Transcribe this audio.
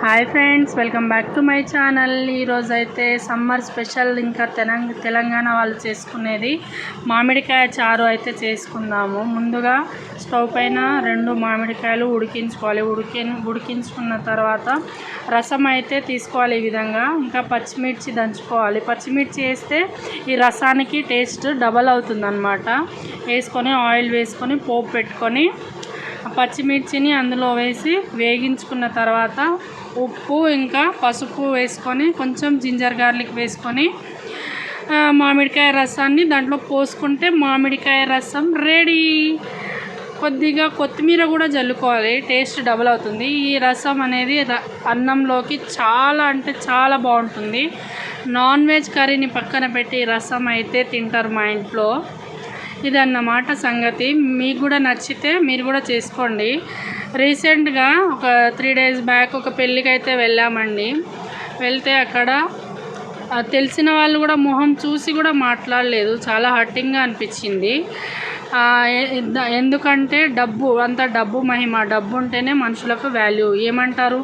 Hi friends, welcome back to my channel. ఈరోజైతే summer special ఇంకా తెలంగాణ వాళ్ళు చేసుకునేది మామిడికాయ చారు అయితే చేసుకుందాము. ముందుగా స్టవ్ పైన 2 మామిడికాయలు ఉడికించుకోవాలి. ఉడికించుకున్న తర్వాత రసం అయితే తీసుకోవాలి. ఈ విధంగా ఇంకా పచ్చిమిర్చి దంచుకోవాలి. పచ్చిమిర్చి వేస్తే ఈ రసానికి టేస్ట్ డబల్ అవుతుందన్నమాట. వేసుకొని ఆయిల్ వేసుకొని పోపు పెట్టుకొని పచ్చిమిర్చిని అందులో వేసి వేగించుకున్న తర్వాత ఉప్పు ఇంకా పసుపు వేసుకొని కొంచెం జింజర్ గార్లిక్ వేసుకొని మామిడికాయ రసాన్ని దాంట్లో పోసుకుంటే మామిడికాయ రసం రెడీ. కొద్దిగా కొత్తిమీర కూడా జల్లుకోవాలి, టేస్ట్ డబుల్ అవుతుంది. ఈ రసం అనేది అన్నంలోకి చాలా అంటే చాలా బాగుంటుంది. నాన్ వెజ్ కర్రీని పక్కన పెట్టి రసం అయితే తింటారు మా ఇంట్లో. ఇదన్నమాట సంగతి. మీకు కూడా నచ్చితే మీరు కూడా చేసుకోండి. రీసెంట్గా ఒక 3 days బ్యాక్ ఒక పెళ్ళికి అయితే వెళ్ళామండి. వెళ్తే అక్కడ తెలిసిన వాళ్ళు కూడా మొహం చూసి కూడా మాట్లాడలేదు. చాలా హర్టింగ్గా అనిపించింది. ఎందుకంటే డబ్బు మహిమ. డబ్బు ఉంటేనే మనుషులకు వాల్యూ. ఏమంటారు?